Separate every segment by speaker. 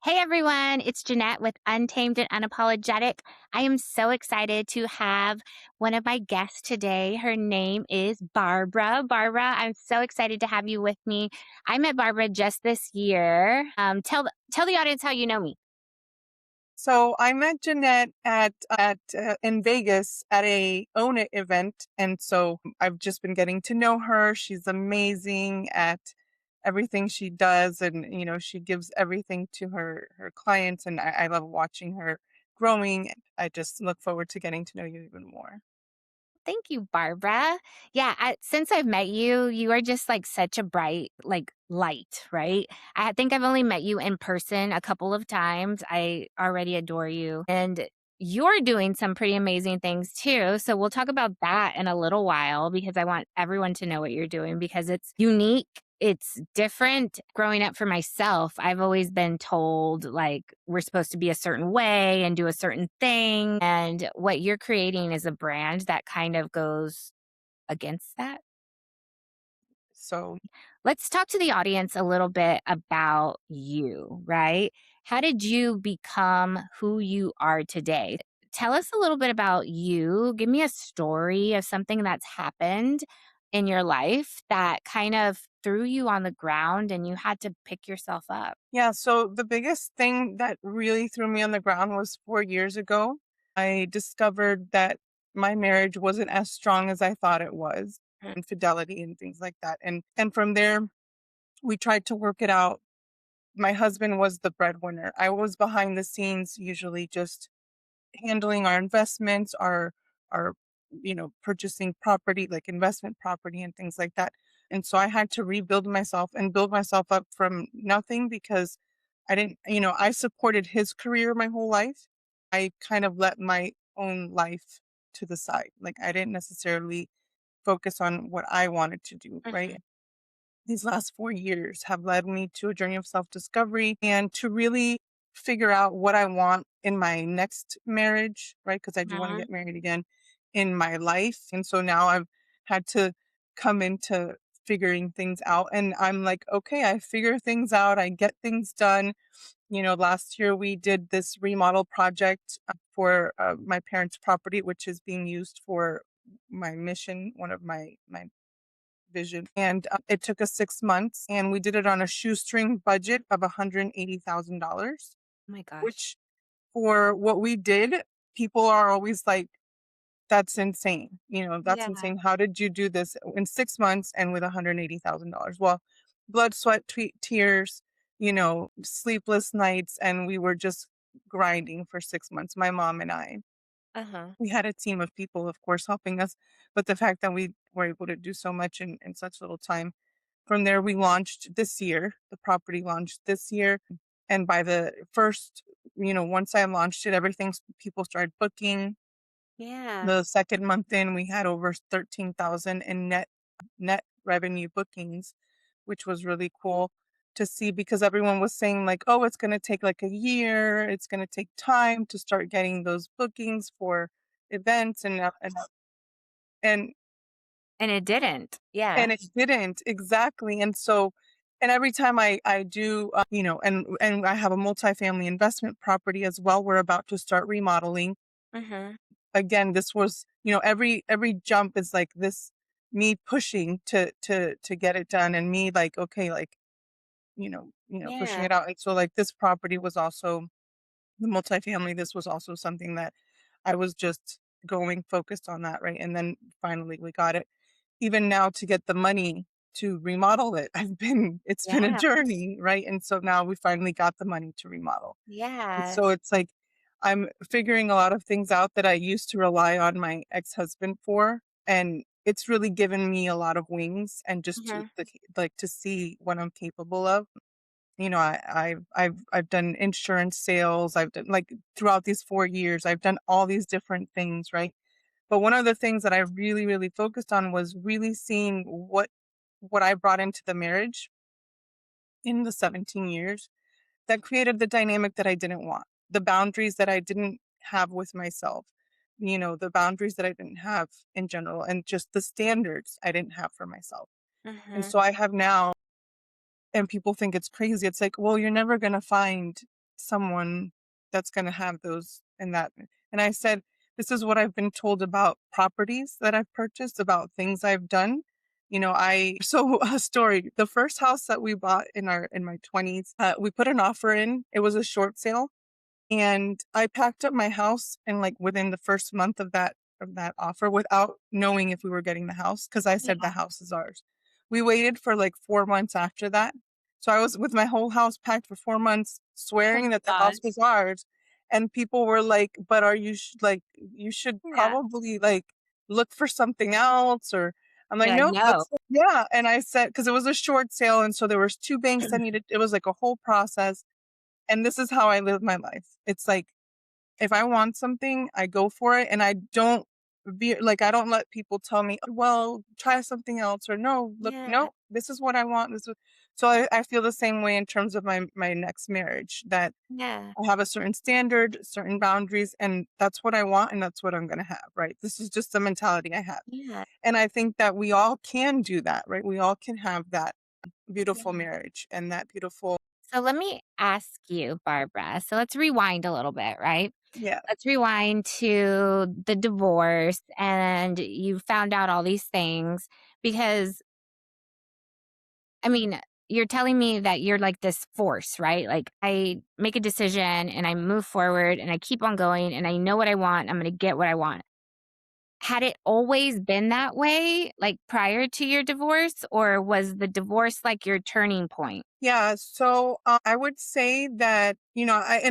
Speaker 1: Hey everyone, it's Jeanette with Untamed and Unapologetic. I am so excited to have one of my guests today. Her name is Barbara. Barbara, I'm so excited to have you with me. I met Barbara just this year. Tell the audience how you know me.
Speaker 2: So I met Jeanette at in Vegas at a Own It event, and so I've just been getting to know her. She's amazing at everything she does, and she gives everything to her clients, and I love watching her growing. I just look forward to getting to know you even more.
Speaker 1: Thank you, Barbara. Yeah, since I've met you, you are just like such a bright like light, right? I think I've only met you in person a couple of times. I already adore you. And you're doing some pretty amazing things too. So we'll talk about that in a little while because I want everyone to know what you're doing because it's unique. It's different. Growing up for myself, I've always been told like we're supposed to be a certain way and do a certain thing. And what you're creating is a brand that kind of goes against that.
Speaker 2: So
Speaker 1: Let's talk to the audience a little bit about you, right? How did you become who you are today? Tell us a little bit about you. Give me a story of something that's happened in your life that kind of threw you on the ground and you had to pick yourself up.
Speaker 2: yeah, so the biggest thing that really threw me on the ground was 4 years ago. I discovered that my marriage wasn't as strong as I thought it was, infidelity and things like that. And from there, we tried to work it out. My husband was the breadwinner. I was behind the scenes, usually just handling our investments, our purchasing property, like investment property and things like that. And so I had to rebuild myself and build myself up from nothing because I didn't, I supported his career my whole life. I kind of let my own life to the side. Like I didn't necessarily focus on what I wanted to do, right?
Speaker 1: Mhm,
Speaker 2: These last 4 years have led me to a journey of self discovery and to really figure out what I want in my next marriage, right? Because I do want to
Speaker 1: mhm.
Speaker 2: get married again in my life. And so now I've had to come into figuring things out. And I'm like, okay, I figure things out, I get things done. Last year we did this remodel project for my parents' property, which is being used for my mission, one of my vision. And it took us 6 months, and we did it on a shoestring budget of $180,000,
Speaker 1: Oh my gosh.
Speaker 2: which for what we did, people are always like, that's insane. That's
Speaker 1: Yeah.
Speaker 2: insane. How did you do this in 6 months and with $180,000? Well, blood, sweat, tears, sleepless nights. And we were just grinding for 6 months, my mom and I.
Speaker 1: Uh-huh.
Speaker 2: We had a team of people, of course, helping us, but the fact that we were able to do so much in such little time. From there, we launched this year. The property launched this year. And by the first, once I launched it, people started booking.
Speaker 1: Yeah.
Speaker 2: The second month in, we had over 13,000 in net revenue bookings, which was really cool to see because everyone was saying like, oh, it's going to take like a year. It's going to take time to start getting those bookings for events and
Speaker 1: And it didn't. Yeah.
Speaker 2: and it didn't exactly. And so, and every time I do, and I have a multifamily investment property as well. We're about to start remodeling.
Speaker 1: Mhm.
Speaker 2: Again, this was, every jump is like this, me pushing to get it done, and me like, okay, like, pushing
Speaker 1: Yeah.
Speaker 2: it out. And so like this property was also the multifamily. This was also something that I was just going focused on that, right? And then finally we got it. Even now to get the money to remodel it, it's been a
Speaker 1: Yeah.
Speaker 2: journey, right? And so now we finally got the money to remodel. And
Speaker 1: Yeah.
Speaker 2: so it's like I'm figuring a lot of things out that I used to rely on my ex-husband for. And it's really given me a lot of wings and just
Speaker 1: Mhm.
Speaker 2: like to see what I'm capable of. I've done insurance sales. I've done like throughout these 4 years, I've done all these different things, right? But one of the things that I really, really focused on was really seeing what I brought into the marriage in the 17 years that created the dynamic that I didn't want, the boundaries that I didn't have with myself, the boundaries that I didn't have in general, and just the standards I didn't have for myself. And
Speaker 1: Mhm.
Speaker 2: so I have now, and people think it's crazy. It's like, well, you're never going to find someone that's going to have those and that. And I said, this is what I've been told about properties that I've purchased, about things I've done. So a story, the first house that we bought in my 20s, we put an offer in. It was a short sale, and I packed up my house and like within the first month of that offer without knowing if we were getting the house because I said the
Speaker 1: Yeah.
Speaker 2: house is ours. We waited for like 4 months after that. So I was with my whole house packed for 4 months,
Speaker 1: Oh
Speaker 2: swearing
Speaker 1: my
Speaker 2: that the house
Speaker 1: gosh.
Speaker 2: was ours. And people were like, but are you like you should
Speaker 1: Yeah.
Speaker 2: probably like look for something else, or I'm like,
Speaker 1: You're like,
Speaker 2: nope,
Speaker 1: "No."
Speaker 2: let's yeah. And I said, because it was a short sale, and so there was two banks that needed it was like a whole process. And this is how I live my life. It's like if I want something, I go for it, and I don't I don't let people tell me, well, try something else, or no, look,
Speaker 1: Yeah.
Speaker 2: no, this is what I want. So I feel the same way in terms of my next marriage, that
Speaker 1: Yeah.
Speaker 2: I have a certain standard, certain boundaries, and that's what I want, and that's what I'm gonna have, right? This is just the mentality I have.
Speaker 1: Yeah.
Speaker 2: And I think that we all can do that, right? We all can have that beautiful
Speaker 1: Yeah.
Speaker 2: marriage and that beautiful
Speaker 1: So let me ask you, Barbara. So let's rewind a little bit, right?
Speaker 2: yeah.
Speaker 1: Let's rewind to the divorce and you found out all these things because I mean, you're telling me that you're like this force, right? Like I make a decision and I move forward and I keep on going and I know what I want. I'm going to get what I want. Had it always been that way, like prior to your divorce, or was the divorce like your turning point?
Speaker 2: Yeah, so I would say that, in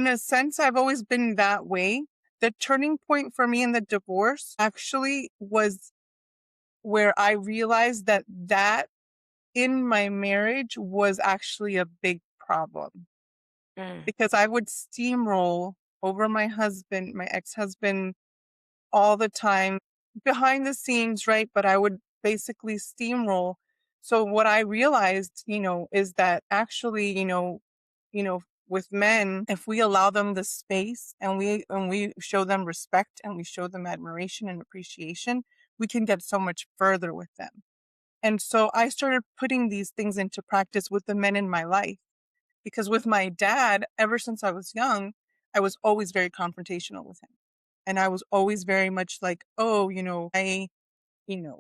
Speaker 2: a sense, I've always been that way. The turning point for me in the divorce actually was where I realized that in my marriage was actually a big problem
Speaker 1: Mm.
Speaker 2: because I would steamroll over my ex-husband all the time behind the scenes, right? But I would basically steamroll. So what I realized, is that actually, with men, if we allow them the space and we show them respect and we show them admiration and appreciation, we can get so much further with them. And so I started putting these things into practice with the men in my life because with my dad, ever since I was young, I was always very confrontational with him. And I was always very much like, oh,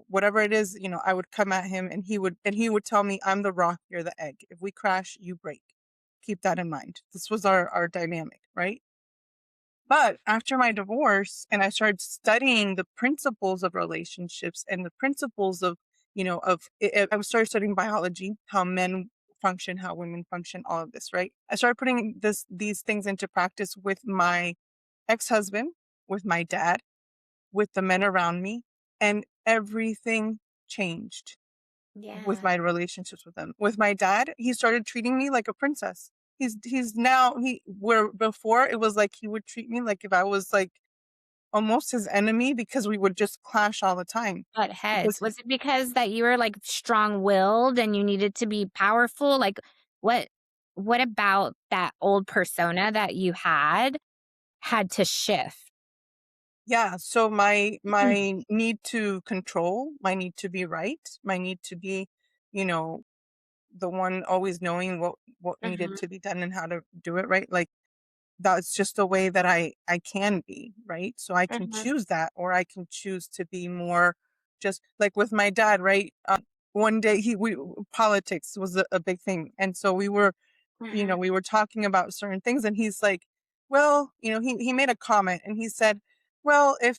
Speaker 2: whatever it is, I would come at him and he would tell me, I'm the rock, you're the egg. If we crash, you break. Keep that in mind. This was our dynamic, right? But after my divorce and I started studying the principles of relationships and the principles of, I started studying biology, how men function, how women function, all of this, right? I started putting these things into practice with my ex-husband, with my dad, with the men around me, and everything changed with
Speaker 1: Yeah.
Speaker 2: my relationships with them. With my dad, he started treating me like a princess. He's now he where before it was like he would treat me like if I was like almost his enemy because we would just clash all the time.
Speaker 1: Butt heads.
Speaker 2: Because
Speaker 1: Was it because that you were like strong-willed and you needed to be powerful? Like what what about that old persona that you had to shift?
Speaker 2: yeah, so my need to control, my need to be right, my need to be, you know, the one always knowing what needed
Speaker 1: Mhm,
Speaker 2: to be done and how to do it right. Like that's just the way that I can be, right? So I can
Speaker 1: mhm,
Speaker 2: choose that, or I can choose to be more just like with my dad, right? One day we politics was a big thing, and so
Speaker 1: mhm,
Speaker 2: we were talking about certain things, and he's like, well, he made a comment, and he said, well, if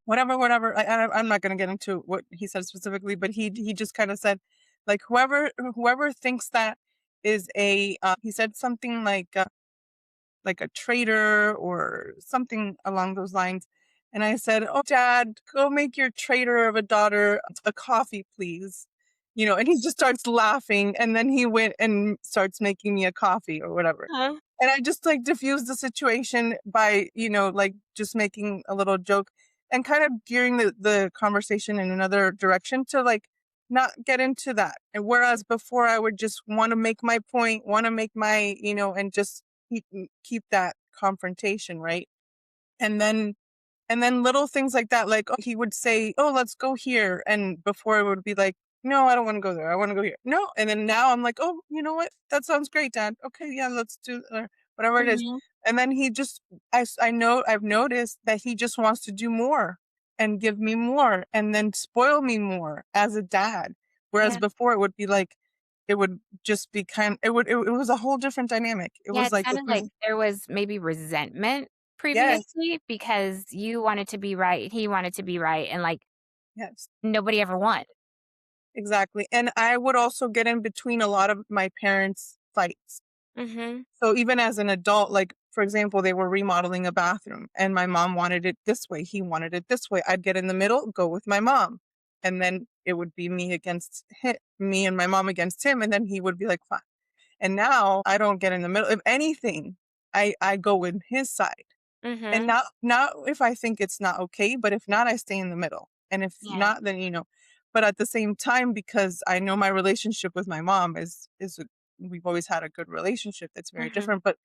Speaker 2: whatever, I'm not going to get into what he said specifically, but he just kind of said, like whoever thinks that is he said something like a traitor or something along those lines. And I said, "Oh, Dad, go make your traitor of a daughter a coffee, please." And he just starts laughing. And then he went and starts making me a coffee or whatever.
Speaker 1: huh,
Speaker 2: And I just like diffused the situation by, like just making a little joke and kind of gearing the conversation in another direction to like not get into that. And whereas before I would just want to make my point, want to make my, and just keep that confrontation, right? And then little things like that, like he would say, "Oh, let's go here," and before it would be like, "No, I don't want to go there. I want to go here." No, and then now I'm like, "Oh, you know what? That sounds great, Dad. Okay, yeah, let's do." whatever it is.
Speaker 1: Mhm.
Speaker 2: And then he just, I know, I've noticed that he just wants to do more and give me more and then spoil me more as a dad. Whereas
Speaker 1: Yeah.
Speaker 2: before it would be like, it would just be it was a whole different dynamic. It
Speaker 1: Yeah,
Speaker 2: was
Speaker 1: it
Speaker 2: like, if
Speaker 1: sounded like
Speaker 2: we,
Speaker 1: there was maybe resentment
Speaker 2: yes,
Speaker 1: previously because you wanted to be right, he wanted to be right, and, like,
Speaker 2: yes.
Speaker 1: nobody ever won.
Speaker 2: Exactly, and I would also get in between a lot of my parents' fights.
Speaker 1: Mhm.
Speaker 2: So even as an adult, like, for example, they were remodeling a bathroom and my mom wanted it this way, he wanted it this way. I'd get in the middle, go with my mom. And then it would be me and my mom against him, and then he would be like, fine. And now I don't get in the middle. If anything, I go with his side. And
Speaker 1: Mhm.
Speaker 2: not if I think it's not okay, but if not, I stay in the middle. And if
Speaker 1: Yeah.
Speaker 2: not, then, but at the same time, because I know my relationship with my mom we've always had a good relationship that's very
Speaker 1: Mhm.
Speaker 2: different, but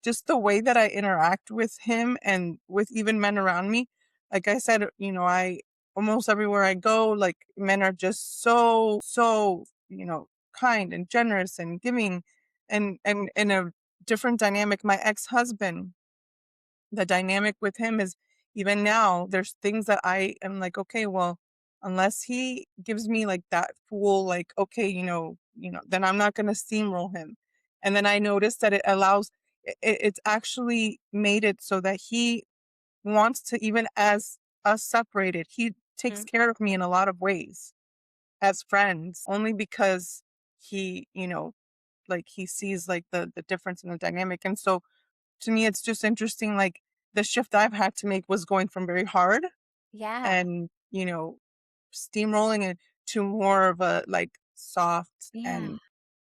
Speaker 2: just the way that I interact with him and with even men around me, like I said, I almost everywhere I go, like, men are just so, kind and generous and giving, and in a different dynamic. My ex-husband, the dynamic with him is, even now there's things that I am like, okay, well, unless he gives me like that full, like, okay, then I'm not going to steamroll him. And then I noticed that it's actually made it so that he wants to, even as us separated, he takes
Speaker 1: Mhm.
Speaker 2: care of me in a lot of ways as friends, only because he, like, he sees like the difference in the dynamic. And so to me, it's just interesting. Like, the shift I've had to make was going from very hard
Speaker 1: Yeah.
Speaker 2: and, steamrolling it to more of a, like, soft
Speaker 1: Yeah.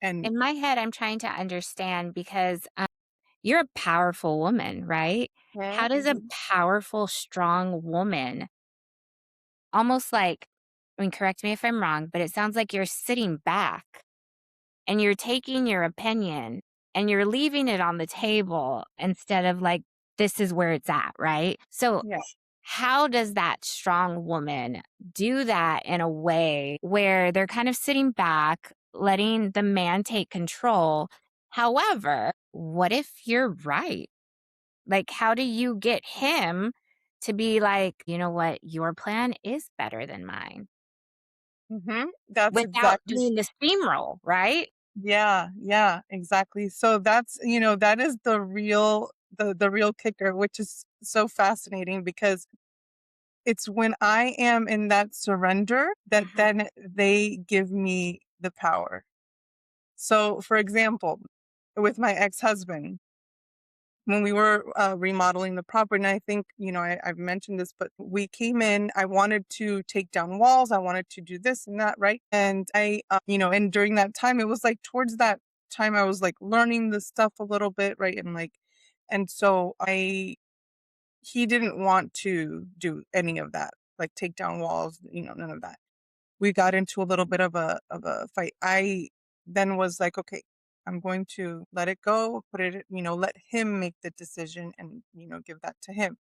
Speaker 2: and
Speaker 1: In my head, I'm trying to understand because, you're a powerful woman, right? How does a
Speaker 2: Mhm.
Speaker 1: powerful, strong woman almost like I mean, correct me if I'm wrong, but it sounds like you're sitting back and you're taking your opinion and you're leaving it on the table instead of like, this is where it's at, right? So,
Speaker 2: Yeah.
Speaker 1: how does that strong woman do that in a way where they're kind of sitting back, letting the man take control? However, what if you're right? Like, how do you get him to be like, you know what, your plan is better than mine
Speaker 2: That's
Speaker 1: without
Speaker 2: exactly.
Speaker 1: doing the steamroll, right?
Speaker 2: Yeah, yeah, exactly. So that is the real kicker, which is so fascinating, because it's when I am in that surrender that
Speaker 1: Mhm.
Speaker 2: then they give me the power. So, for example, with my ex-husband, when we were remodeling the property, and I think, I've mentioned this, but we came in, I wanted to take down walls, I wanted to do this and that, right? And and during that time, it was like towards that time, I was like learning the stuff a little bit, right? And like, and so he didn't want to do any of that, like take down walls, none of that. We got into a little bit of a fight. I then was like, okay, I'm going to let it go, put it, let him make the decision and, give that to him,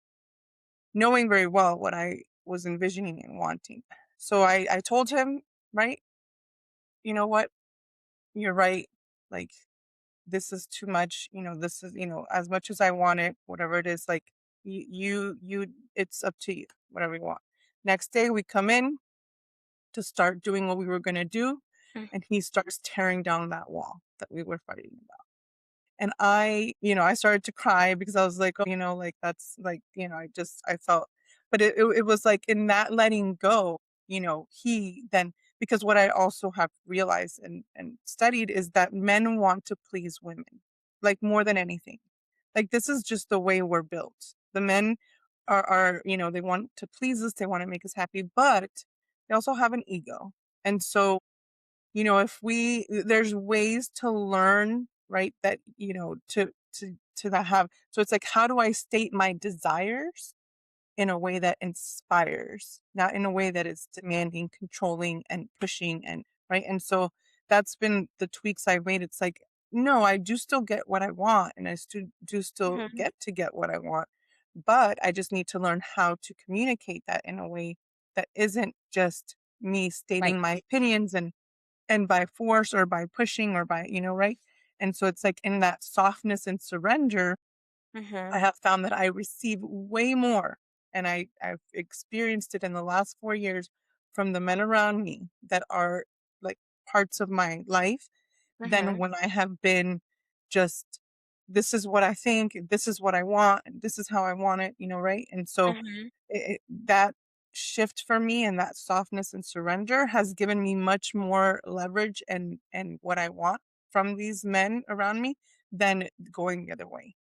Speaker 2: knowing very well what I was envisioning and wanting. So I told him, right, you know what, you're right. Like, this is too much, this is, as much as I want it, whatever it is, like, it's up to you, whatever you want. Next day we come in to start doing what we were going to do.
Speaker 1: Mm.
Speaker 2: And he starts tearing down that wall that we were fighting about. And I started to cry because I was like, oh, like, that's like, I felt, but it was like in that letting go, he then, because what I also have realized and studied is that men want to please women, like, more than anything. Like, this is just the way we're built. The men are, they want to please us, they want to make us happy, but they also have an ego. And so, if there's ways to learn, right, that, to that have, so it's like, how do I state my desires in a way that inspires, not in a way that is demanding, controlling, and pushing, and right. And so that's been the tweaks I've made. It's like, no, I do still get what I want, and I do still
Speaker 1: Mhm.
Speaker 2: get what I want, but I just need to learn how to communicate that in a way that isn't just me
Speaker 1: Right.
Speaker 2: stating my opinions and by force or by pushing or by, right. And so it's like in that softness and surrender, I
Speaker 1: Mhm.
Speaker 2: have found that I receive way more. And I've experienced it in the last 4 years from the men around me that are like parts of my life than
Speaker 1: Mhm.
Speaker 2: when I have been just, this is what I think, this is what I want, and this is how I want it, right? And so
Speaker 1: Mhm.
Speaker 2: that shift for me and that softness and surrender has given me much more leverage and what I want from these men around me than going the other way.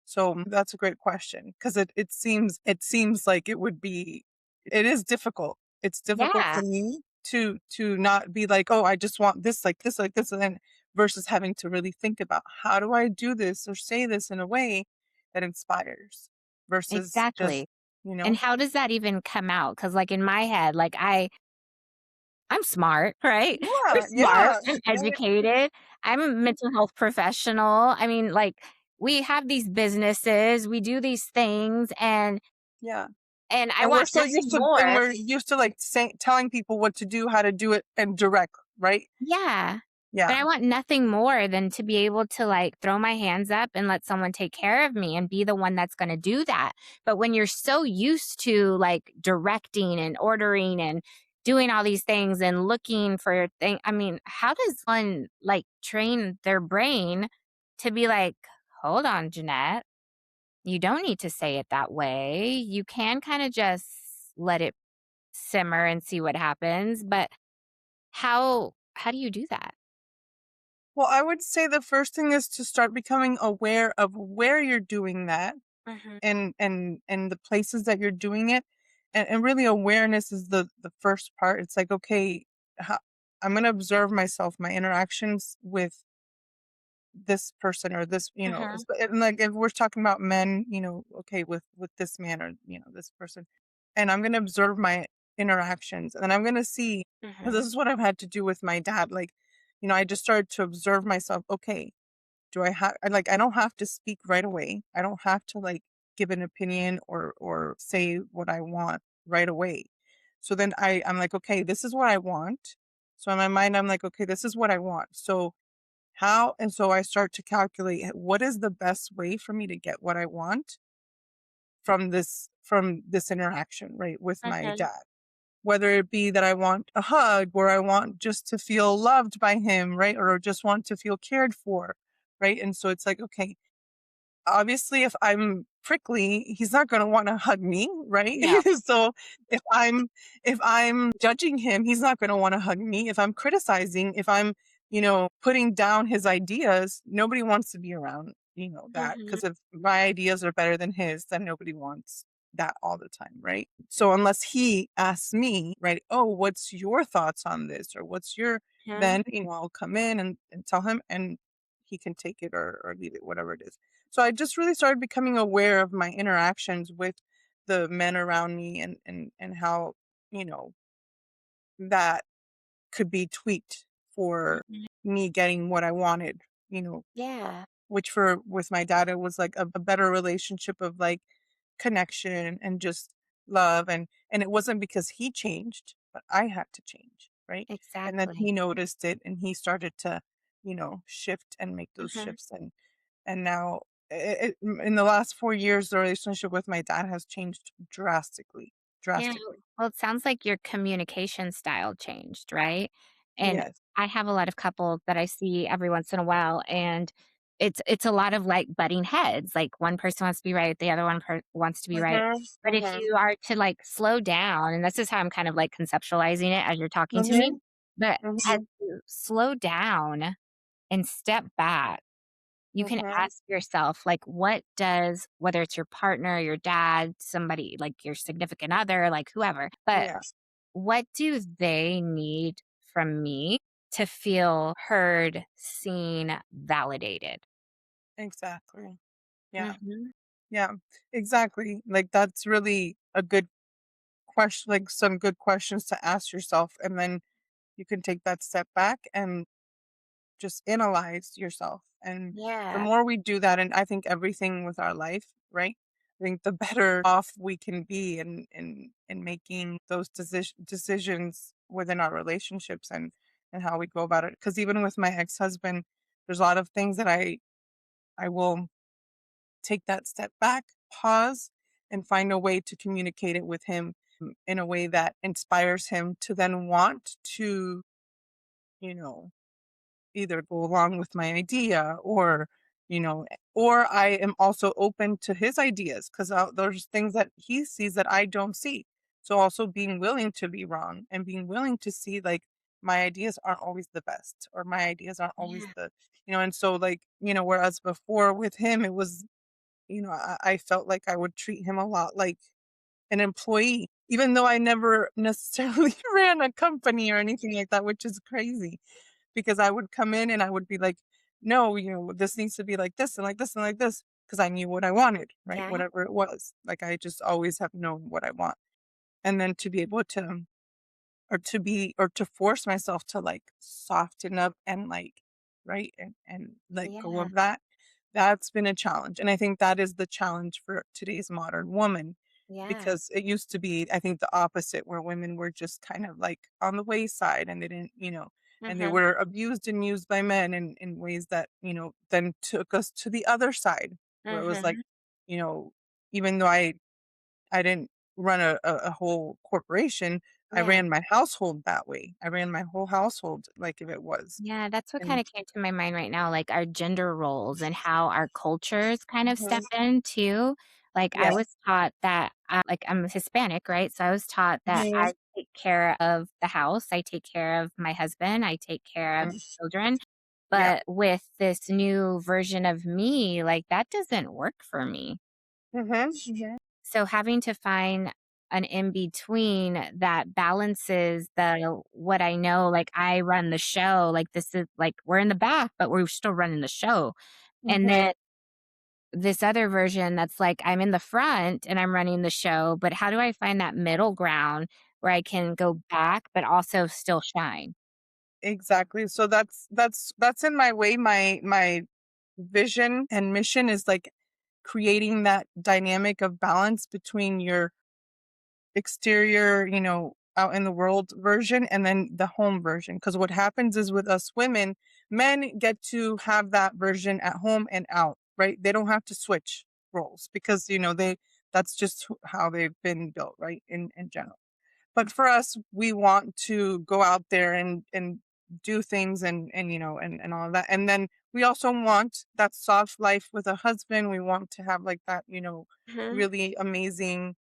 Speaker 2: So that's a great question because it seems like it is difficult. It's difficult
Speaker 1: Yeah,
Speaker 2: for me to not be like, oh, I just want this, like this, and then versus having to really think about how do I do this or say this in a way that inspires versus just,
Speaker 1: exactly.
Speaker 2: you
Speaker 1: And
Speaker 2: know,
Speaker 1: how does that even come out? Because, like, in my head, like, I'm smart, right? We're
Speaker 2: yeah,
Speaker 1: smart,
Speaker 2: yeah,
Speaker 1: I'm
Speaker 2: yeah,
Speaker 1: educated, I'm a mental health professional. I mean, like, we have these businesses, we do these things,
Speaker 2: yeah.
Speaker 1: and I
Speaker 2: And we're
Speaker 1: want
Speaker 2: so
Speaker 1: nothing
Speaker 2: used to and
Speaker 1: more.
Speaker 2: we're used to like telling people what to do, how to do it, and direct, right?
Speaker 1: Yeah. But
Speaker 2: Yeah.
Speaker 1: I want nothing more than to be able to, like, throw my hands up and let someone take care of me and be the one that's gonna do that. But when you're so used to, like, directing and ordering and doing all these things and looking for thing I mean, how does one, like, train their brain to be like, "Hold on, Jeanette, you don't need to say it that way. You can kinda just let it simmer and see what happens." But how do you do that?
Speaker 2: Well, I would say the first thing is to start becoming aware of where you're doing that
Speaker 1: Mhm.
Speaker 2: and the places that you're doing it. And really awareness is the first part. It's like, okay, how, I'm going to observe myself, my interactions with this person or this,
Speaker 1: Mhm.
Speaker 2: and like if we're talking about men, okay, with this man or, this person. And I'm going to observe my interactions and then I'm going to see, because this
Speaker 1: Mhm.
Speaker 2: is what I've had to do with my dad. Like, I just started to observe myself. Okay, do I have like I don't have to speak right away. I don't have to like give an opinion or say what I want right away. So then I'm like, okay, this is what I want. So in my mind, I'm like, okay, this is what I want. So how and so I start to calculate what is the best way for me to get what I want from this interaction, right, with my
Speaker 1: Mhm.
Speaker 2: dad. Whether it be that I want a hug or I want just to feel loved by him, right? Or just want to feel cared for, right? And so it's like, okay, obviously if I'm prickly, he's not going to want to hug me, right?
Speaker 1: No.
Speaker 2: So if I'm judging him, he's not going to want to hug me. If I'm criticizing, if I'm, putting down his ideas, nobody wants to be around, that
Speaker 1: Mhm.
Speaker 2: because if my ideas are better than his, then nobody wants that all the time, right? So unless he asks me, right, oh, what's your thoughts on this or what's your,
Speaker 1: Mhm.
Speaker 2: then, I'll come in and tell him and he can take it or leave it, whatever it is. So I just really started becoming aware of my interactions with the men around me and how, you know, that could be tweaked for
Speaker 1: Mhm.
Speaker 2: me getting what I wanted, you know,
Speaker 1: Yeah.
Speaker 2: which for with my dad it was like a better relationship of like connection and just love and it wasn't because he changed, but I had to change, right? And then
Speaker 1: Exactly.
Speaker 2: he noticed it and he started to, shift and make those
Speaker 1: Mhm.
Speaker 2: shifts and now in the last 4 years, the relationship with my dad has changed drastically,
Speaker 1: Yeah.
Speaker 2: drastically.
Speaker 1: Well, it sounds like your communication style changed, right? And
Speaker 2: Yes.
Speaker 1: I have a lot of couples that I see every once in a while, and it's a lot of like butting heads. Like one person wants to be right, the other one wants to be right.
Speaker 2: Mhm,
Speaker 1: But if
Speaker 2: mhm,
Speaker 1: you are to like slow down, and this is how I'm kind of like conceptualizing it as you're talking to me,
Speaker 2: mhm,
Speaker 1: but as
Speaker 2: mhm,
Speaker 1: you slow down and step back, you can
Speaker 2: mhm.
Speaker 1: ask yourself, like, what does, whether it's your partner, your dad, somebody like your significant other, like whoever, but
Speaker 2: Yeah,
Speaker 1: what do they need from me to feel heard, seen, validated?
Speaker 2: exactly. Yeah,
Speaker 1: Mhm.
Speaker 2: yeah, exactly. Like that's really a good question, like some good questions to ask yourself, and then you can take that step back and just analyze yourself. And the
Speaker 1: Yeah,
Speaker 2: more we do that, and I think everything with our life, right? I think the better off we can be in making those decisions within our relationships and how we go about it. Because even with my ex husband, There's a lot of things that I will take that step back, pause, and find a way to communicate it with him in a way that inspires him to then want to, you know, either go along with my idea or, or I am also open to his ideas because there's things that he sees that I don't see. So also being willing to be wrong and being willing to see like my ideas aren't always the best or my ideas aren't always
Speaker 1: Yeah.
Speaker 2: and so like, whereas before with him, it was, I felt like I would treat him a lot like an employee, even though I never necessarily ran a company or anything like that, which is crazy because I would come in and I would be like, no, this needs to be like this and like this and like this because I knew what I wanted, right?
Speaker 1: Yeah.
Speaker 2: Whatever it was. Like I just always have known what I want. And then to be able to, or to force myself to like soften up and like, right. And let go
Speaker 1: Yeah.
Speaker 2: of that. That's been a challenge. And I think that is the challenge for today's modern woman
Speaker 1: Yeah.
Speaker 2: because it used to be, I think, the opposite where women were just kind of like on the wayside and they didn't, and they
Speaker 1: Mhm.
Speaker 2: were abused and used by men in ways that, then took us to the other side where it was like,
Speaker 1: Mhm.
Speaker 2: you know, even though I didn't run a whole corporation, I
Speaker 1: Yeah.
Speaker 2: ran my household that way. I ran my whole household like if it was.
Speaker 1: Yeah, that's what
Speaker 2: And
Speaker 1: kinda came to my mind right now, like our gender roles and how our cultures kind of step
Speaker 2: Mhm.
Speaker 1: in too. Like, I
Speaker 2: Yeah.
Speaker 1: was taught that, like, I'm Hispanic, right? So I was taught that
Speaker 2: Mhm.
Speaker 1: I take care of the house, I take care of my husband, I take care of
Speaker 2: Mhm.
Speaker 1: the children.
Speaker 2: Yeah.
Speaker 1: But with this new version of me, like, that doesn't work for me.
Speaker 2: Mhm. Yeah.
Speaker 1: So having to find an in between that balances the what I know, like I run the show, like this is like we're in the back, but we're still running the show. And
Speaker 2: Mhm.
Speaker 1: then this other version that's like I'm in the front and I'm running the show, but how do I find that middle ground where I can go back but also still shine?
Speaker 2: Exactly. So that's in my way. My vision and mission is like creating that dynamic of balance between your exterior, out in the world version and then the home version. Because what happens is with us women, men get to have that version at home and out, right? They don't have to switch roles because, that's just how they've been built, right? In general. But for us, we want to go out there and do things and all of that. And then we also want that soft life with a husband. We want to have like that,
Speaker 1: Mhm.
Speaker 2: really amazing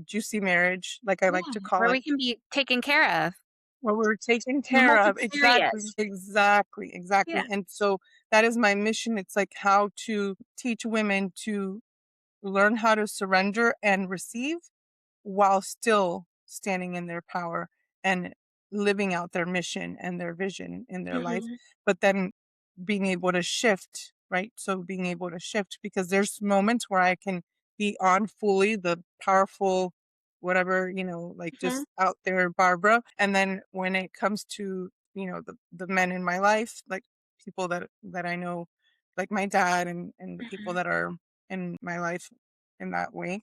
Speaker 2: juicy marriage, like I like
Speaker 1: Yeah,
Speaker 2: to call
Speaker 1: where
Speaker 2: it,
Speaker 1: we can be taken care of.
Speaker 2: where we're taken care of. Exactly,
Speaker 1: Multi-serious.
Speaker 2: exactly,
Speaker 1: Yeah.
Speaker 2: exactly. And so that is my mission. It's like how to teach women to learn how to surrender and receive while still standing in their power and living out their mission and their vision in their life,
Speaker 1: Mhm.
Speaker 2: but then being able to shift, right? So being able to shift because there's moments where I can be on fully the powerful, whatever, like
Speaker 1: Mhm.
Speaker 2: just out there, Barbara. And then when it comes to, the men in my life, like people that I know, like my dad and the people
Speaker 1: Mhm.
Speaker 2: that are in my life in that way,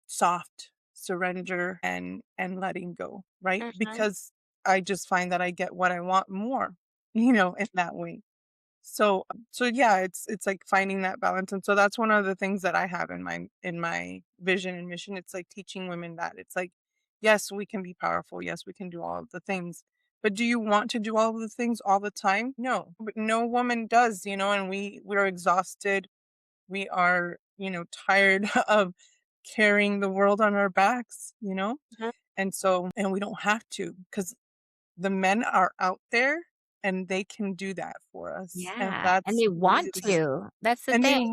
Speaker 2: soft surrender and letting go, right?
Speaker 1: Mhm.
Speaker 2: Because I just find that I get what I want more, in that way. So yeah, it's like finding that balance. And so that's one of the things that I have in my vision and mission. It's like teaching women that it's like, yes, we can be powerful. Yes, we can do all of the things. But do you want to do all of the things all the time? No. But no woman does, and we're exhausted. We are, tired of carrying the world on our backs.
Speaker 1: Mhm.
Speaker 2: And we don't have to because the men are out there and they can do that for us. And
Speaker 1: Yeah, and
Speaker 2: that's
Speaker 1: they
Speaker 2: really,
Speaker 1: want to. That's the
Speaker 2: and
Speaker 1: thing.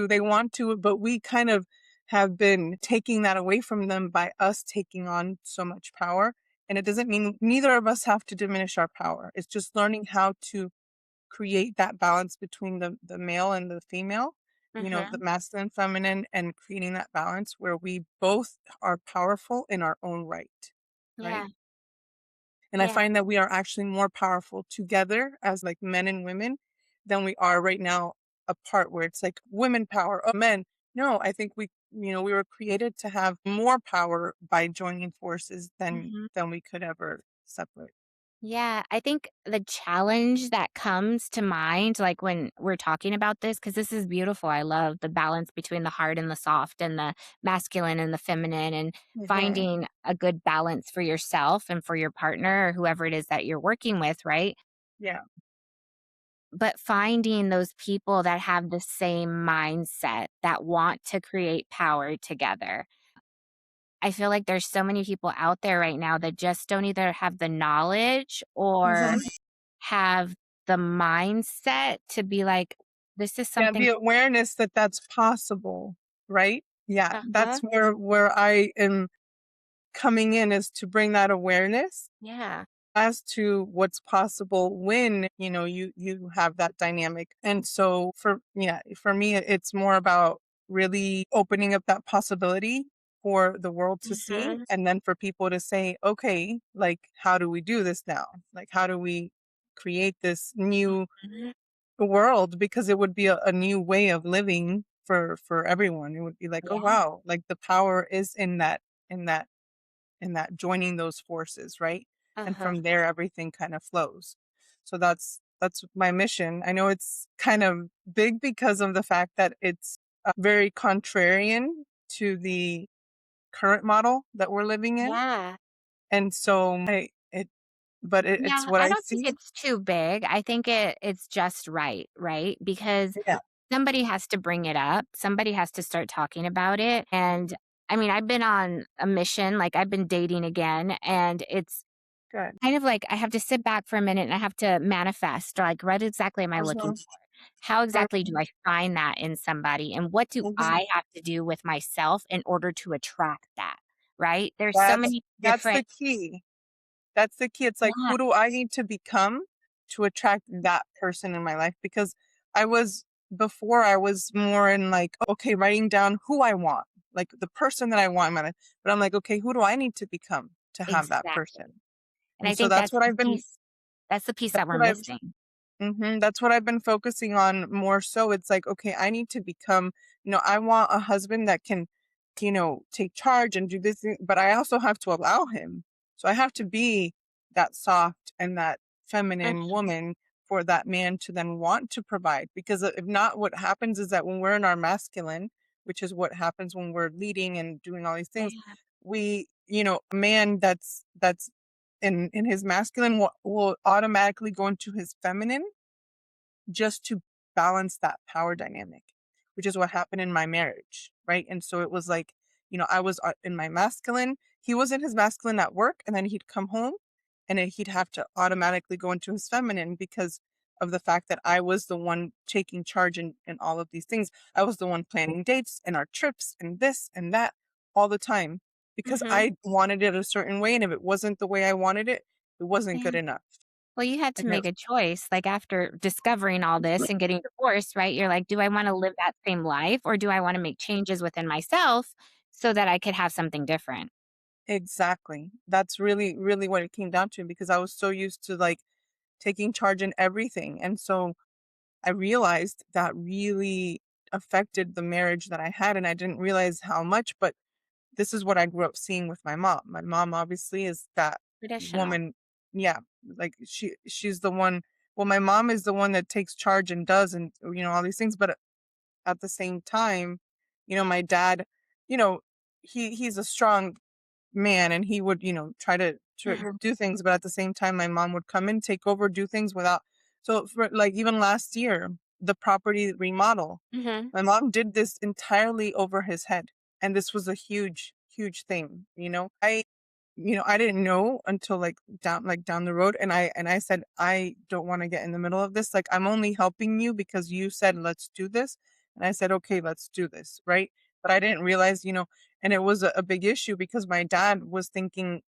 Speaker 2: they want to, but we kind of have been taking that away from them by us taking on so much power. And it doesn't mean neither of us have to diminish our power. It's just learning how to create that balance between the male and the female, the
Speaker 1: Mhm.
Speaker 2: masculine, feminine, and creating that balance where we both are powerful in our own right.
Speaker 1: Yeah,
Speaker 2: Right. And I
Speaker 1: yeah.
Speaker 2: find that we are actually more powerful together as like men and women than we are right now apart where it's like women power, oh men. No, I think we were created to have more power by joining forces than
Speaker 1: Mhm.
Speaker 2: than we could ever separate.
Speaker 1: Yeah, I think the challenge that comes to mind, like when we're talking about this, because this is beautiful. I love the balance between the hard and the soft, and the masculine and the feminine, and
Speaker 2: Mhm.
Speaker 1: finding a good balance for yourself and for your partner or whoever it is that you're working with, right?
Speaker 2: Yeah.
Speaker 1: But finding those people that have the same mindset that want to create power together. I feel like there's so many people out there right now that just don't either have the knowledge or
Speaker 2: Mhm.
Speaker 1: have the mindset to be like, "This is
Speaker 2: Yeah,
Speaker 1: something."
Speaker 2: the awareness that that's possible, right? Yeah, that's
Speaker 1: Uh-huh.
Speaker 2: where I am coming in, is to bring that awareness
Speaker 1: Yeah.
Speaker 2: as to what's possible when, you have that dynamic. And so for me, it's more about really opening up that possibility for the world to see,
Speaker 1: Mhm.
Speaker 2: and then for people to say, okay, like, how do we do this now? Like, how do we create this new
Speaker 1: Mhm.
Speaker 2: world? Because it would be a new way of living for everyone. It would be like, oh
Speaker 1: Yeah.
Speaker 2: wow, like the power is in that joining those forces, right? And
Speaker 1: Uh-huh.
Speaker 2: from there everything kind of flows. So that's my mission. I know it's kind of big because of the fact that it's very contrarian to the current model that we're living in.
Speaker 1: Yeah.
Speaker 2: And so it's
Speaker 1: Yeah,
Speaker 2: what
Speaker 1: I
Speaker 2: I
Speaker 1: don't think
Speaker 2: see.
Speaker 1: it's too big. I think it's just right, right? Because
Speaker 2: Yeah,
Speaker 1: somebody has to bring it up. Somebody has to start talking about it. And I mean, I've been on a mission, like I've been dating again, and it's
Speaker 2: good.
Speaker 1: kind of like I have to sit back for a minute and I have to manifest, like, what exactly am I looking
Speaker 2: Mhm,
Speaker 1: for? How exactly do
Speaker 2: mhm,
Speaker 1: I find that in somebody? And what do
Speaker 2: mhm.
Speaker 1: I have to do with myself in order to attract that? Right? There's so
Speaker 2: That's
Speaker 1: many
Speaker 2: that's
Speaker 1: different.
Speaker 2: the key. That's the key. It's like,
Speaker 1: Yeah,
Speaker 2: who do I need to become to attract that person in my life? Because I was, before I was more in like, okay, writing down who I want, like the person that I want in my life. But I'm like, okay, who do I need to become to have that
Speaker 1: exactly.
Speaker 2: person?
Speaker 1: And
Speaker 2: And
Speaker 1: I
Speaker 2: so
Speaker 1: think that's the piece
Speaker 2: that's
Speaker 1: that we're
Speaker 2: what I've
Speaker 1: missing.
Speaker 2: that's what I've been focusing on more so. It's like, okay, I need to become, I want a husband that can, take charge and do this, but I also have to allow him. So I have to be that soft and that feminine
Speaker 1: Mhm.
Speaker 2: woman for that man to then want to provide. Because if not, what happens is that when we're in our masculine, which is what happens when we're leading and doing all these things,
Speaker 1: Yeah.
Speaker 2: a man that's in his masculine will automatically go into his feminine just to balance that power dynamic, which is what happened in my marriage, right? And so it was like, I was in my masculine, he was in his masculine at work, and then he'd come home and then he'd have to automatically go into his feminine because of the fact that I was the one taking charge in all of these things. I was the one planning dates and our trips and this and that all the time because
Speaker 1: Mhm.
Speaker 2: I wanted it a certain way. And if it wasn't the way I wanted it, it wasn't
Speaker 1: Yeah.
Speaker 2: good enough.
Speaker 1: Well, you had to
Speaker 2: And it,
Speaker 1: make a choice, like, after discovering all this and getting divorced, right? You're like, "Do I wanna live that same life, or do I wanna make changes within myself so that I could have something different?"
Speaker 2: Exactly. That's really, really what it came down to, because I was so used to like taking charge in everything. And so I realized that really affected the marriage that I had. And I didn't realize how much, but this is what I grew up seeing with my mom. My mom obviously is that
Speaker 1: Traditional.
Speaker 2: woman. Yeah. Like she's the one. Well, my mom is the one that takes charge and does, and, all these things. But at the same time, my dad, you know, he's a strong man, and he would, try to
Speaker 1: Mhm.
Speaker 2: do things, but at the same time my mom would come in, take over, do things without. So for like even last year, the property remodel,
Speaker 1: Mhm.
Speaker 2: my mom did this entirely over his head, and this was a huge, huge thing. I didn't know until like down the road, and I said, I don't want to get in the middle of this. Like, I'm only helping you because you said let's do this. And I said, okay, let's do this, right? But I didn't realize, and it was a big issue because my dad was thinking,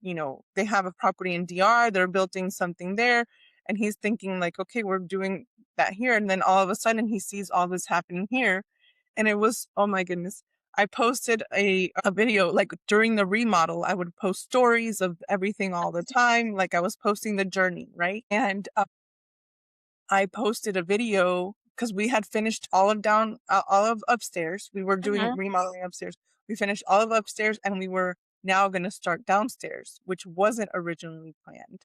Speaker 2: they have a property in DR, they're building something there, and he's thinking like, okay, we're doing that here, and then all of a sudden he sees all this happening here. And it was, oh my goodness, I posted a video like during the remodel. I would post stories of everything all the time. Like, I was posting the journey, right? And I posted a video because we had finished all of upstairs. We were doing
Speaker 1: Mhm.
Speaker 2: remodeling upstairs. We finished all of upstairs, and we were now going to start downstairs, which wasn't originally planned.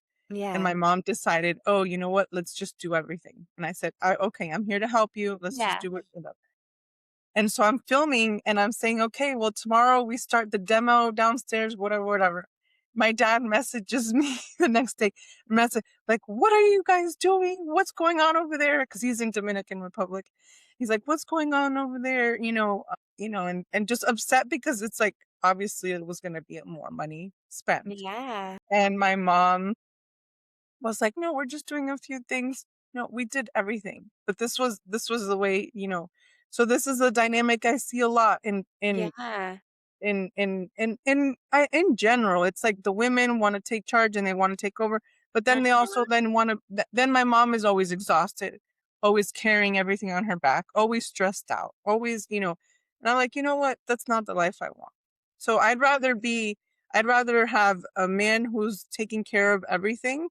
Speaker 2: And
Speaker 1: Yeah.
Speaker 2: my mom decided, "Oh, you know what? Let's just do everything." And I said, "Okay, I'm here to help you. Let's just
Speaker 1: Yeah.
Speaker 2: do it." And so I'm filming and I'm saying, "Okay, well, tomorrow we start the demo downstairs, whatever, whatever." My dad messages me the next day, message like, "What are you guys doing? What's going on over there?" Because he's in Dominican Republic. He's like, "What's going on over there?" And just upset because it's like obviously it was going to be more money spent.
Speaker 1: Yeah.
Speaker 2: And my mom was like, "No, we're just doing a few things." No, we did everything. But this was the way, so this is a dynamic I see a lot
Speaker 1: Yeah.
Speaker 2: in general. It's like the women want to take charge and they want to take over, but then they also then want to then my mom is always exhausted, always carrying everything on her back, always stressed out, always, and I'm like, "You know what? That's not the life I want." So I'd rather have a man who's taking care of everything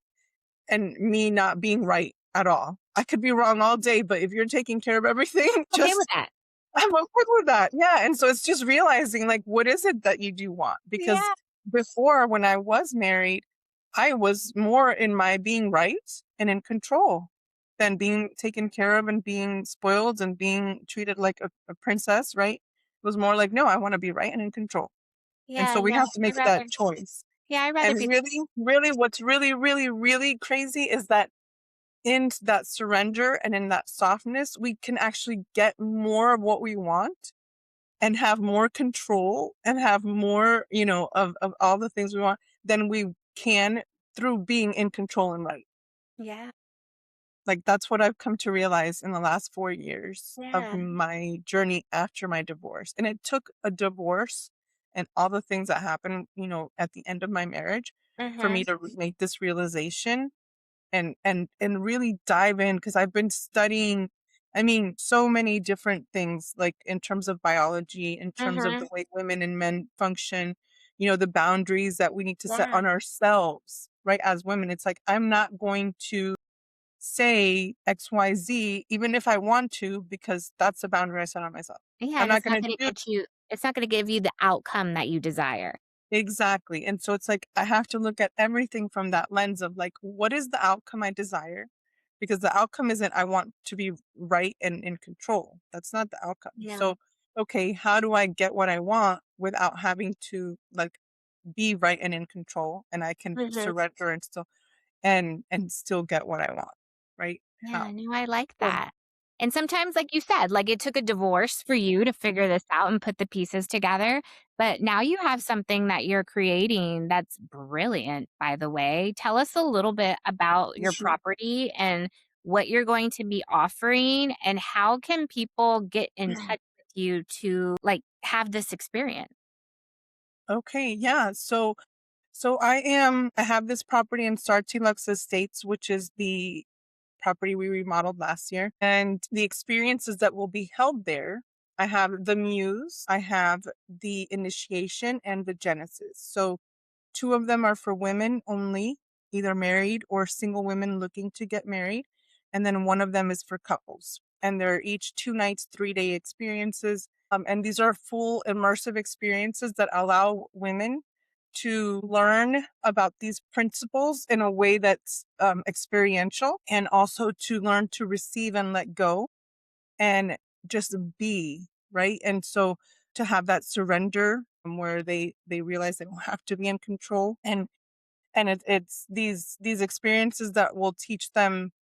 Speaker 2: and me not being right at all. I could be wrong all day, but if you're taking care of everything,
Speaker 1: Okay with
Speaker 2: just
Speaker 1: that.
Speaker 2: I'm okay with that. Yeah. And so it's just realizing, like, what is it that you do want? Because
Speaker 1: Yeah.
Speaker 2: before, when I was married, I was more in my being right and in control than being taken care of and being spoiled and being treated like a princess, right? It was more like, no, I want to be right and in control. And
Speaker 1: Yeah,
Speaker 2: so we
Speaker 1: no,
Speaker 2: have to make that choice.
Speaker 1: I'd rather
Speaker 2: And
Speaker 1: be
Speaker 2: really, really, what's really, really, really crazy is that in that surrender and in that softness, we can actually get more of what we want and have more control and have more, of all the things we want than we can through being in control and right.
Speaker 1: yeah,
Speaker 2: Like that's what I've come to realize in the last 4 years of
Speaker 1: yeah.
Speaker 2: my journey after my divorce. And it took a divorce and all the things that happened, at the end of my marriage for me
Speaker 1: Mhm,
Speaker 2: to make this realization and really dive in because I've been studying, I mean, so many different things, like in terms of biology, in terms of the
Speaker 1: mhm,
Speaker 2: way women and men function, the boundaries that we need to set
Speaker 1: yeah,
Speaker 2: on ourselves, right? As women, it's like, I'm not going to say XYZ, even if I want to, because that's a boundary I set on myself.
Speaker 1: yeah,
Speaker 2: I'm
Speaker 1: and
Speaker 2: not going to do
Speaker 1: it's not gonna give you the outcome that you desire.
Speaker 2: exactly. And so it's like I have to look at everything from that lens of like, what is the outcome I desire? Because the outcome isn't I want to be right and in control. That's not the outcome.
Speaker 1: Yeah,
Speaker 2: So, okay, how do I get what I want without having to like be right and in control and I can
Speaker 1: mhm.
Speaker 2: surrender and still get what I want, right?
Speaker 1: Yeah,
Speaker 2: How?
Speaker 1: no, I like
Speaker 2: So,
Speaker 1: that. And sometimes, like you said, like it took a divorce for you to figure this out and put the pieces together. But now you have something that you're creating that's brilliant, by the way. Tell us a little bit about your
Speaker 2: sure.
Speaker 1: property and what you're going to be offering and how can people get in touch with you to like have this experience?
Speaker 2: Okay, yeah. So I have this property in Sarti Lux Estates, which is the property we remodeled last year. And the experiences that will be held there, I have the muse, I have the initiation and the genesis. So two of them are for women only, either married or single women looking to get married. And then one of them is for couples. And they're each 2 nights, 3-day experiences. And these are full immersive experiences that allow women to learn about these principles in a way that's experiential and also to learn to receive and let go and just be, right? And so to have that surrender where they realize they don't have to be in control and it's these experiences that will teach them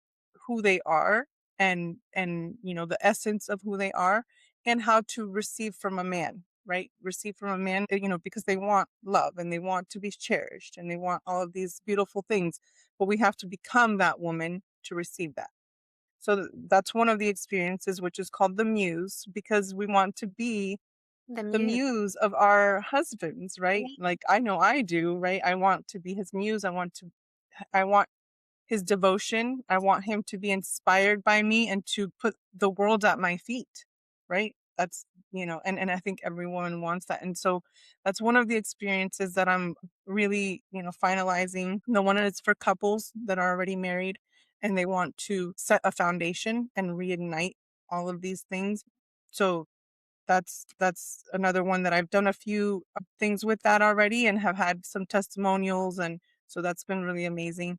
Speaker 2: who they are and the essence of who they are and how to receive from a man, right? Receive from a man, because they want love and they want to be cherished and they want all of these beautiful things, but we have to become that woman to receive that. So that's one of the experiences, which is called the muse, because we want to be
Speaker 1: The
Speaker 2: the
Speaker 1: muse.
Speaker 2: muse of our husbands, right?
Speaker 1: Yeah.
Speaker 2: Like I know I do, right? I want to be his muse. I want his devotion. I want him to be inspired by me and to put the world at my feet, right? That's, and I think everyone wants that. And so that's one of the experiences that I'm really, finalizing. The one is for couples that are already married and they want to set a foundation and reignite all of these things. So that's another one that I've done a few things with that already and have had some testimonials, and so that's been really amazing.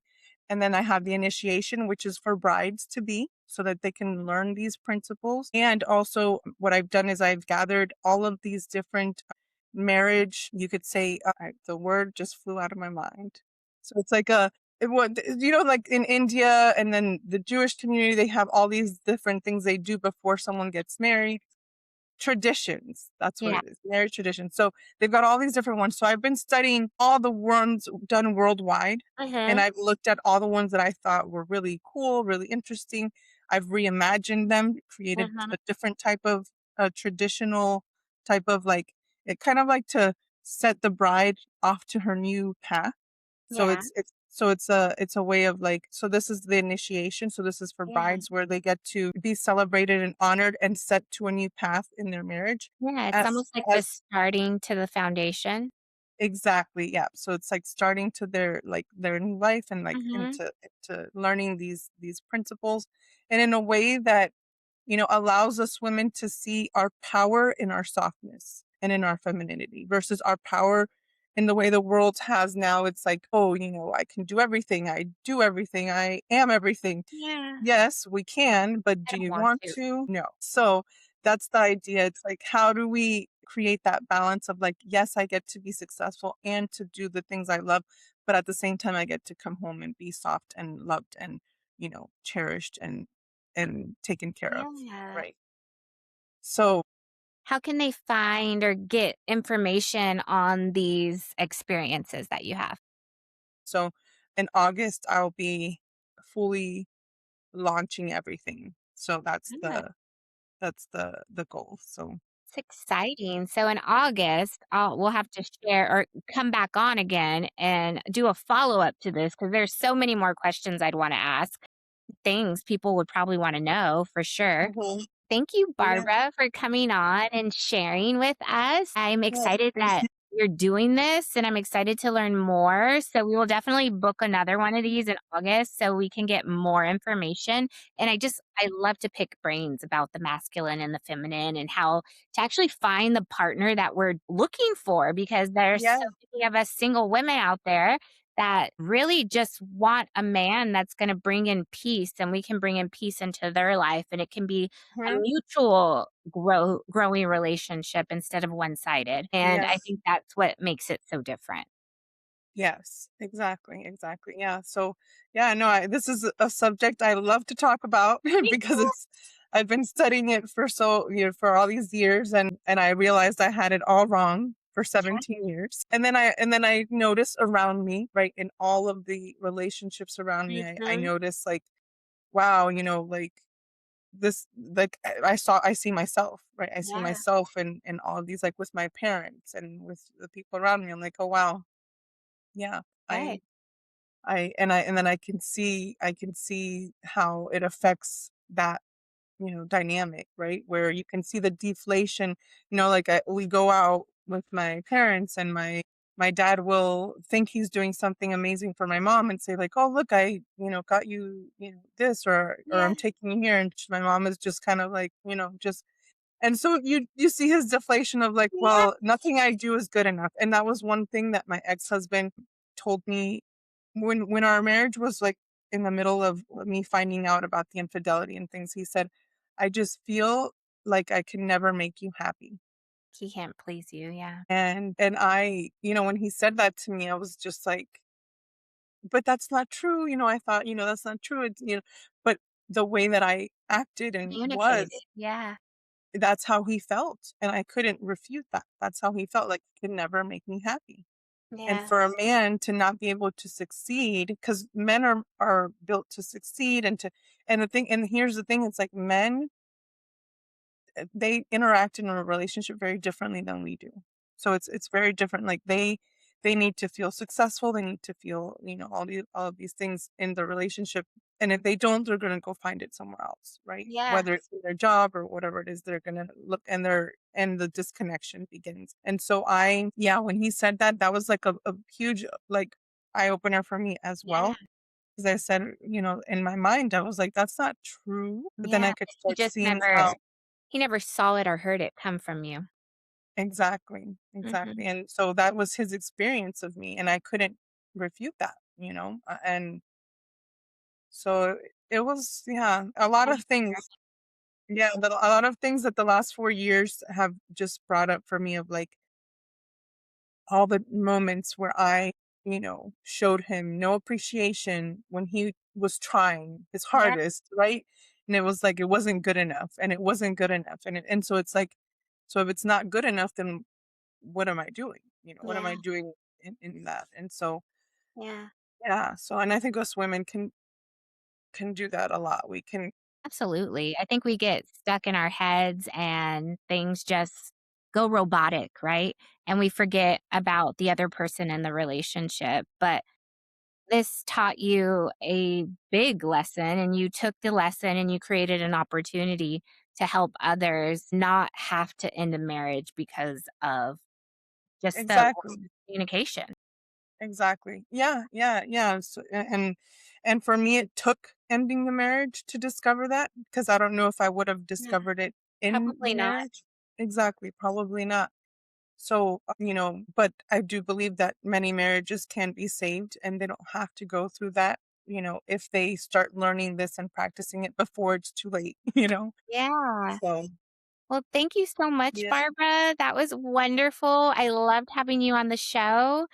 Speaker 2: And then I have the initiation, which is for brides to be, so that they can learn these principles. And also, what I've done is I've gathered all of these different marriage, you could say, the word just flew out of my mind. So it's like what, like in India and then the Jewish community, they have all these different things they do before someone gets married. Traditions. That's what
Speaker 1: Yeah.
Speaker 2: it is. Marriage traditions. So they've got all these different ones. So I've been studying all the ones done worldwide, and
Speaker 1: Mhm.
Speaker 2: I've looked at all the ones that I thought were really cool, really interesting. I've reimagined them, created
Speaker 1: Mhm.
Speaker 2: a different type of traditional type of like it kind of like to set the bride off to her new path. So
Speaker 1: Yeah.
Speaker 2: it's a way of like, so this is the initiation. So this is for
Speaker 1: Yeah.
Speaker 2: brides where they get to be celebrated and honored and set to a new path in their marriage.
Speaker 1: Yeah, it's
Speaker 2: As
Speaker 1: almost like the
Speaker 2: as
Speaker 1: starting to the foundation.
Speaker 2: exactly, yeah. So it's like starting to their new life and like
Speaker 1: Mhm.
Speaker 2: into learning these principles, and in a way that allows us women to see our power in our softness and in our femininity versus our power in the way the world has now. It's like, oh, I can do everything. I do everything. I am everything.
Speaker 1: Yeah.
Speaker 2: Yes, we can, but
Speaker 1: I
Speaker 2: do
Speaker 1: don't
Speaker 2: you
Speaker 1: want
Speaker 2: want
Speaker 1: to.
Speaker 2: to? No. So that's the idea. It's like, how do we create that balance of like, yes, I get to be successful and to do the things I love, but at the same time, I get to come home and be soft and loved and, cherished and taken care of.
Speaker 1: Yeah.
Speaker 2: Right. So,
Speaker 1: How can they find or get information on these experiences that you have?
Speaker 2: so in August, I'll be fully launching everything. So
Speaker 1: Good.
Speaker 2: that's the goal. So,
Speaker 1: It's exciting. So in August, we'll have to share or come back on again and do a follow-up to this because there's so many more questions I'd wanna ask, things people would probably wanna know for sure.
Speaker 2: mhm,
Speaker 1: Thank you,
Speaker 2: yeah,
Speaker 1: Barbara, for coming on and sharing with us. I'm
Speaker 2: yeah,
Speaker 1: excited that you're doing this and I'm excited to learn more. So, we will definitely book another one of these in August so we can get more information. And I love to pick brains about the masculine and the feminine and how to actually find the partner that we're looking for because there's
Speaker 2: yeah,
Speaker 1: so many of us single women out there that really just want a man that's going to bring in peace and we can bring in peace into their life and it can be a
Speaker 2: mhm,
Speaker 1: mutual growing relationship instead of one-sided, and I
Speaker 2: yes.
Speaker 1: think that's what makes it so different.
Speaker 2: Yes, exactly, exactly. Yeah. So, yeah, no, this is a subject I love to talk about
Speaker 1: Me
Speaker 2: because
Speaker 1: too.
Speaker 2: I've been studying it for all these years, and I realized I had it all wrong for
Speaker 1: Yeah.
Speaker 2: 17 years. And then I noticed around me, right, in all of the relationships around me, I
Speaker 1: Mhm.
Speaker 2: noticed like, wow, like this, like I see myself, right? I see
Speaker 1: Yeah,
Speaker 2: myself in all of these, like with my parents and with the people around me. I'm like, oh wow, yeah.
Speaker 1: right.
Speaker 2: And then I can see how it affects that, dynamic, right? Where you can see the deflation, like we go out with my parents and my dad will think he's doing something amazing for my mom and say like, "Oh, look, I, got you, this or
Speaker 1: Yeah,
Speaker 2: I'm taking you here." And my mom is just kind of like, just and so you see his deflation of like,
Speaker 1: yeah,
Speaker 2: well, nothing I do is good enough. And that was one thing that my ex-husband told me when our marriage was like in the middle of me finding out about the infidelity and things. He said, "I just feel like I can never make you happy."
Speaker 1: he can't please you, yeah.
Speaker 2: And I, when he said that to me, I was just like, "But that's not true." I thought, that's not true. But the way that I acted and
Speaker 1: Communicated,
Speaker 2: was,
Speaker 1: yeah,
Speaker 2: that's how he felt, and I couldn't refute that. That's how he felt, like he could never make me happy. And
Speaker 1: yeah,
Speaker 2: for a man to not be able to succeed, because men are built to succeed and here's the thing, it's like men, they interact in a relationship very differently than we do. So it's very different. Like they need to feel successful. They need to feel, all of these things in the relationship. And if they don't, they're gonna go find it somewhere else, right?
Speaker 1: yeah,
Speaker 2: Whether it's in their job or whatever it is, they're gonna look and the disconnection begins. And so yeah, when he said that, that was like a huge like eye opener for me as
Speaker 1: yeah,
Speaker 2: well. Because I said, in my mind, I was like, that's not true. But then
Speaker 1: yeah,
Speaker 2: I could
Speaker 1: he
Speaker 2: start
Speaker 1: just
Speaker 2: seeing
Speaker 1: never
Speaker 2: how.
Speaker 1: he never saw it or heard it come from you.
Speaker 2: Exactly, exactly,
Speaker 1: Mhm.
Speaker 2: and so that was his experience of me, and I couldn't refute that, So it was, yeah, a lot of things. Yeah, a lot of things that the last 4 years have just brought up for me of like all the moments where I, showed him no appreciation when he was trying his
Speaker 1: Yeah,
Speaker 2: hardest, right? And it was like it wasn't good enough, and it wasn't good enough, and so it's like, so if it's not good enough, then what am I doing? What am
Speaker 1: yeah,
Speaker 2: I doing in that? And so
Speaker 1: yeah.
Speaker 2: yeah, so and I think us women can do that a lot. We can
Speaker 1: Absolutely. I think we get stuck in our heads and things just go robotic, right? And we forget about the other person in the relationship. But this taught you a big lesson, and you took the lesson and you created an opportunity to help others not have to end a marriage because of just the lack of
Speaker 2: exactly.
Speaker 1: communication.
Speaker 2: Exactly. Yeah, yeah, yeah. So, and for me, it took ending the marriage to discover that because I don't know if I would have
Speaker 1: Yeah,
Speaker 2: discovered it in the
Speaker 1: probably not.
Speaker 2: marriage. Exactly, probably not. So, but I do believe that many marriages can be saved and they don't have to go through that, if they start learning this and practicing it before it's too late,
Speaker 1: Yeah.
Speaker 2: So,
Speaker 1: Well, thank you so much,
Speaker 2: yeah,
Speaker 1: Barbara. That was wonderful. I loved having you on the show.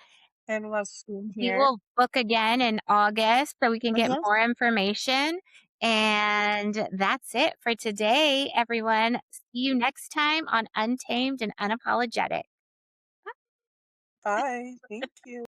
Speaker 2: and love being
Speaker 1: We
Speaker 2: here.
Speaker 1: will book again in August so we can get
Speaker 2: Mhm.
Speaker 1: more information. And that's it for today, everyone. See you next time on Untamed and Unapologetic.
Speaker 2: Bye. Thank you.